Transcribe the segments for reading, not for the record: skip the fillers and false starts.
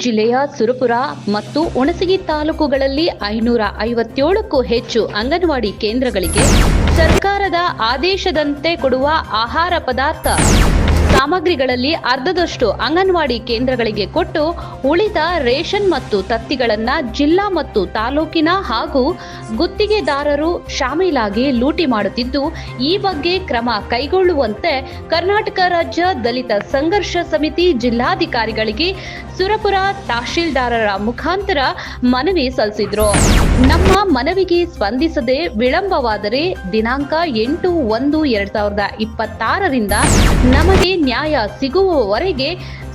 ಜಿಲ್ಲೆಯ ಸುರಪುರ ಮತ್ತು ಹುಣಸಗಿ ತಾಲೂಕುಗಳಲ್ಲಿ 557ಕ್ಕೂ ಹೆಚ್ಚು ಅಂಗನವಾಡಿ ಕೇಂದ್ರಗಳಿಗೆ ಸರ್ಕಾರದ ಆದೇಶದಂತೆ ಕೊಡುವ ಆಹಾರ ಪದಾರ್ಥ ಸಾಮಗ್ರಿಗಳಲ್ಲಿ ಅರ್ಧದಷ್ಟು ಅಂಗನವಾಡಿ ಕೇಂದ್ರಗಳಿಗೆ ಕೊಟ್ಟು ಉಳಿದ ರೇಷನ್ ಮತ್ತು ತತ್ತಿಗಳನ್ನು ಜಿಲ್ಲಾ ಮತ್ತು ತಾಲೂಕಿನ ಹಾಗೂ ಗುತ್ತಿಗೆದಾರರು ಶಾಮೀಲಾಗಿ ಲೂಟಿ ಮಾಡುತ್ತಿದ್ದು, ಈ ಬಗ್ಗೆ ಕ್ರಮ ಕೈಗೊಳ್ಳುವಂತೆ ಕರ್ನಾಟಕ ರಾಜ್ಯ ದಲಿತ ಸಂಘರ್ಷ ಸಮಿತಿ ಜಿಲ್ಲಾಧಿಕಾರಿಗಳಿಗೆ ಸುರಪುರ ತಹಶೀಲ್ದಾರರ ಮುಖಾಂತರ ಮನವಿ ಸಲ್ಲಿಸಿದ್ರು. ನಮ್ಮ ಮನವಿಗೆ ಸ್ಪಂದಿಸದೆ ವಿಳಂಬವಾದರೆ ದಿನಾಂಕ 8/1/2026ರಿಂದ ನಮಗೆ ನ್ಯಾಯ ಸಿಗುವವರೆಗೆ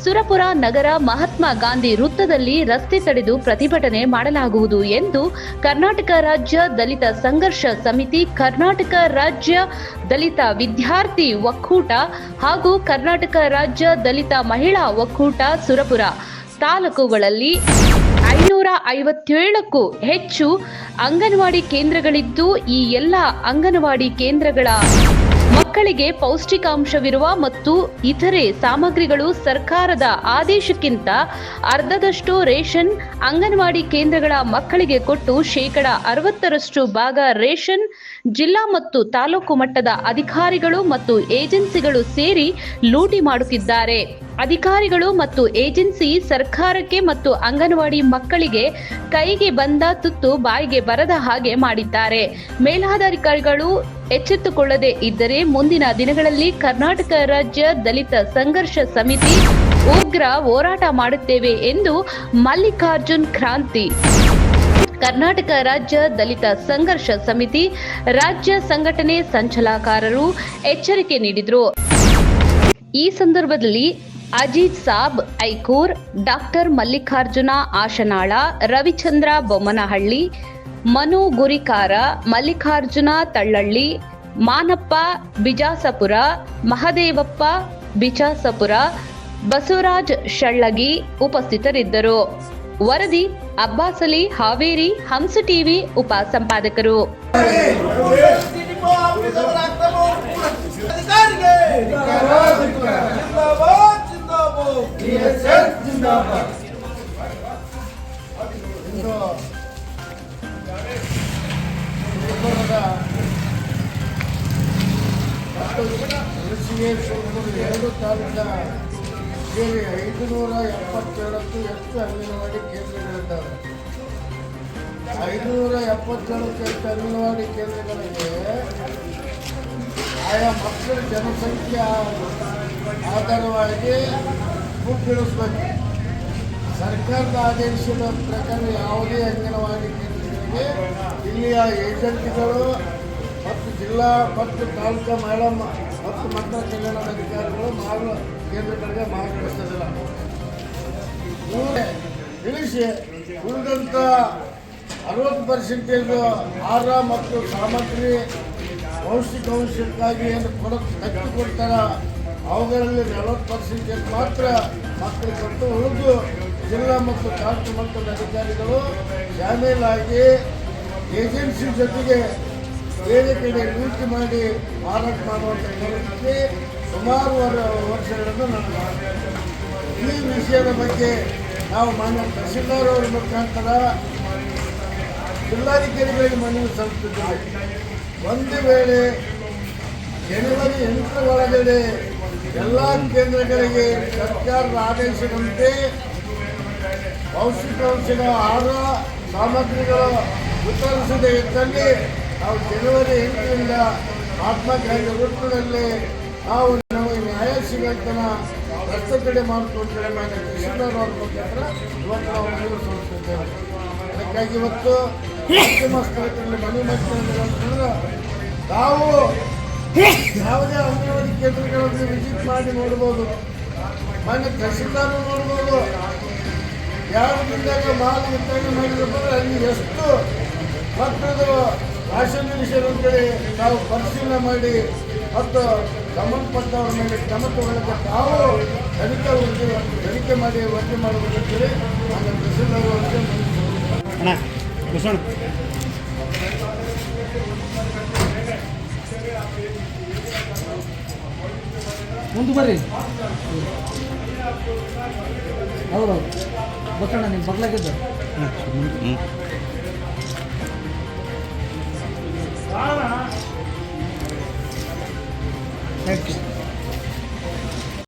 ಸುರಪುರ ನಗರ ಮಹಾತ್ಮ ಗಾಂಧಿ ವೃತ್ತದಲ್ಲಿ ರಸ್ತೆ ತಡೆದು ಪ್ರತಿಭಟನೆ ಮಾಡಲಾಗುವುದು ಎಂದು ಕರ್ನಾಟಕ ರಾಜ್ಯ ದಲಿತ ಸಂಘರ್ಷ ಸಮಿತಿ, ಕರ್ನಾಟಕ ರಾಜ್ಯ ದಲಿತ ವಿದ್ಯಾರ್ಥಿ ಒಕ್ಕೂಟ ಹಾಗೂ ಕರ್ನಾಟಕ ರಾಜ್ಯ ದಲಿತ ಮಹಿಳಾ ಒಕ್ಕೂಟ ಸುರಪುರ ತಾಲೂಕುಗಳಲ್ಲಿ 557ಕ್ಕೂ ಹೆಚ್ಚು ಅಂಗನವಾಡಿ ಕೇಂದ್ರಗಳಿದ್ದು, ಈ ಎಲ್ಲ ಅಂಗನವಾಡಿ ಕೇಂದ್ರಗಳ ಮಕ್ಕಳಿಗೆ ಪೌಷ್ಟಿಕಾಂಶವಿರುವ ಮತ್ತು ಇತರೆ ಸಾಮಗ್ರಿಗಳು ಸರ್ಕಾರದ ಆದೇಶಕ್ಕಿಂತ ಅರ್ಧದಷ್ಟು ರೇಷನ್ ಅಂಗನವಾಡಿ ಕೇಂದ್ರಗಳ ಮಕ್ಕಳಿಗೆ ಕೊಟ್ಟು 60% ಭಾಗ ರೇಷನ್ ಜಿಲ್ಲಾ ಮತ್ತು ತಾಲೂಕು ಮಟ್ಟದ ಅಧಿಕಾರಿಗಳು ಮತ್ತು ಏಜೆನ್ಸಿಗಳು ಸೇರಿ ಲೂಟಿ ಮಾಡುತ್ತಿದ್ದಾರೆ. ಅಧಿಕಾರಿಗಳು ಮತ್ತು ಏಜೆನ್ಸಿ ಸರ್ಕಾರಕ್ಕೆ ಮತ್ತು ಅಂಗನವಾಡಿ ಮಕ್ಕಳಿಗೆ ಕೈಗೆ ಬಂದ ತುತ್ತು ಬಾಯಿಗೆ ಬರದ ಹಾಗೆ ಮಾಡಿದ್ದಾರೆ. ಮೇಲಾಧಿಕಾರಿಗಳು ಎಚ್ಚೆತ್ತುಕೊಳ್ಳದೆ ಇದ್ದರೆ ಮುಂದಿನ ದಿನಗಳಲ್ಲಿ ಕರ್ನಾಟಕ ರಾಜ್ಯ ದಲಿತ ಸಂಘರ್ಷ ಸಮಿತಿ ಉಗ್ರ ಹೋರಾಟ ಮಾಡುತ್ತೇವೆ ಎಂದು ಮಲ್ಲಿಕಾರ್ಜುನ್ ಕ್ರಾಂತಿ ಕರ್ನಾಟಕ ರಾಜ್ಯ ದಲಿತ ಸಂಘರ್ಷ ಸಮಿತಿ ರಾಜ್ಯ ಸಂಘಟನೆ ಸಂಚಾಲಕರು ಎಚ್ಚರಿಕೆ ನೀಡಿದರು. ಈ ಸಂದರ್ಭದಲ್ಲಿ ಅಜಿತ್ ಸಾಬ್ ಐಕೂರ್, ಡಾಕ್ಟರ್ ಮಲ್ಲಿಕಾರ್ಜುನ ಆಶನಾಳ, ರವಿಚಂದ್ರ ಬೊಮ್ಮನಹಳ್ಳಿ, ಮನು ಗುರಿಕಾರ, ಮಲ್ಲಿಕಾರ್ಜುನ ತಳ್ಳಳ್ಳಿ, ಮಾನಪ್ಪ ಬಿಜಾಸಪುರ, ಮಹದೇವಪ್ಪ ಬಿಜಾಸಪುರ, ಬಸವರಾಜ್ ಶಳ್ಳಗಿ ಉಪಸ್ಥಿತರಿದ್ದರು. ವರದಿ ಅಬ್ಬಾಸ್ ಅಲಿ, ಹಾವೇರಿ, ಹಂಸ ಟಿವಿ ಉಪ ಸಂಪಾದಕರು. ಎರಡು ತಾಲೂಕಿನ ಸೇರಿ 577ಕ್ಕೂ ಹೆಚ್ಚು ಅಂಗನವಾಡಿ ಕೇಂದ್ರಗಳಿದ್ದಾವೆ. 577ಕ್ಕೂ ಹೆಚ್ಚು ಅಂಗನವಾಡಿ ಕೇಂದ್ರಗಳಿಗೆ ಆಯಾ ಮಕ್ಕಳ ಜನಸಂಖ್ಯೆ ಆಧಾರವಾಗಿ ಗುಂಪಿಳಿಸಬೇಕು. ಸರ್ಕಾರದ ಆದೇಶದ ಪ್ರಕಾರ ಯಾವುದೇ ಅಂಗನವಾಡಿ ಕೇಂದ್ರಗಳಿಗೆ ಇಲ್ಲಿಯ ಏಜೆಂಟ್ಗಳು ಮತ್ತು ಜಿಲ್ಲಾ ಮತ್ತು ತಾಲೂಕಾ ಮಹಿಳಾ ಮತ್ತು ಮಕ್ಕಳ ಕಲ್ಯಾಣದ ಅಧಿಕಾರಿಗಳು ಕೇಂದ್ರಗಳಿಗೆ ಮಾರ್ಗದರ್ಶಿಸಲಿಲ್ಲ. ಇಳಿಸಿ ಉಳಿದಂಥ 60% ಆಹಾರ ಮತ್ತು ಸಾಮಗ್ರಿ ಪೌಷ್ಟಿಕಾಂಶಕ್ಕಾಗಿ ಏನು ಕೊಡ್ತಾರ ಅವುಗಳಲ್ಲಿ 40% ಮಾತ್ರ ಮಕ್ಕಳು ಕೊಟ್ಟು ಉಳಿದು ಜಿಲ್ಲಾ ಮತ್ತು ತಾಲೂಕು ಮಟ್ಟದ ಅಧಿಕಾರಿಗಳು ಶಾಮೀಲಾಗಿ ಏಜೆನ್ಸಿ ಜೊತೆಗೆ ಬೇರೆ ಕಡೆ ಲೂಟಿ ಮಾಡಿ ಮಾರಾಟ ಮಾಡುವಂಥ ಕೆಲಸಕ್ಕೆ ಸುಮಾರು ವರ್ಷಗಳನ್ನು ನಡೆದ. ಈ ವಿಷಯದ ಬಗ್ಗೆ ನಾವು ಮಾನ್ಯ ತಹಶೀಲ್ದಾರ್ ಅವರ ಮುಖಾಂತರ ಜಿಲ್ಲಾಧಿಕಾರಿಗಳಿಗೆ ಮನವಿ ಸಲ್ಲಿಸಿದ್ದೇವೆ. ಒಂದು ವೇಳೆ ಜನವರಿ 8ರ ಒಳಗಡೆ ಎಲ್ಲ ಕೇಂದ್ರಗಳಿಗೆ ಸರ್ಕಾರದ ಆದೇಶದಂತೆ ಪೌಷ್ಟಿಕಾಂಶದ ಆಹಾರ ಸಾಮಗ್ರಿಗಳು ವಿತರಿಸದೇ ಇದ್ದಲ್ಲಿ ನಾವು ಜನವರಿ 8ರಿಂದ ಮಹಾತ್ಮ ಗಾಂಧಿ ವೃತ್ತದಲ್ಲಿ ನಾವು ನಮಗೆ ನ್ಯಾಯ ಸಿಗಂತನ ರಸ್ತೆ ಕಡೆ ಮಾಡಿಕೊಡ್ತೇವೆ. ಮಾನ್ಯ ತಹಶೀಲ್ದಾರ್ ಅವ್ರ ಮುಖಾಂತರ ಇವತ್ತು ನಾವು ಮನವಿ ಸಲ್ಲಿಸುತ್ತೇವೆ. ಅದಕ್ಕಾಗಿ ಇವತ್ತು ಮಾಧ್ಯಮ ಸ್ಥಳದಲ್ಲಿ ಮನವಿ ಮಾಡ್ಕೊಂಡ್ರೆ ನಾವು ಯಾವುದೇ ಅಂಗನವಾಡಿ ಕೇಂದ್ರಗಳನ್ನು ವಿಸಿಟ್ ಮಾಡಿ ನೋಡ್ಬೋದು. ಮಾನ್ಯ ತಹಶೀಲ್ದಾರ್ ನೋಡ್ಬೋದು. ಯಾರು ಬಂದಾಗ ಮಾಲ್ ವಿತರಣೆ ಮಾಡಿದ್ರೆ ಅಲ್ಲಿ ಎಷ್ಟು ಮಕ್ಕಳದು ರಾಷನ್ ವಿಷಯದ ಅಂತೇಳಿ ನಾವು ಪರಿಶೀಲನೆ ಮಾಡಿ ಮತ್ತು ಸಂಬಂಧಪಟ್ಟವ್ರ ಮೇಲೆ ಕ್ರಮ ತಗೊಳ್ಳೋಕ್ಕೆ ತಾವು ತನಿಖೆ ಮಾಡಿ ವರದಿ ಮಾಡಬೇಕಂತೇಳಿ ನನ್ನ ತಹಶೀಲ್ದಾರ್ ಅವರಿಗೆ ಮುಂದೆ ಬರ್ರಿ. ಹೌದೌದು. ಗೊತ್ತಣ್ಣ ನಿಮ್ಮ ಬಗ್ಲಾಗಿದ್ದು ಥ್ಯಾಂಕ್ ಯು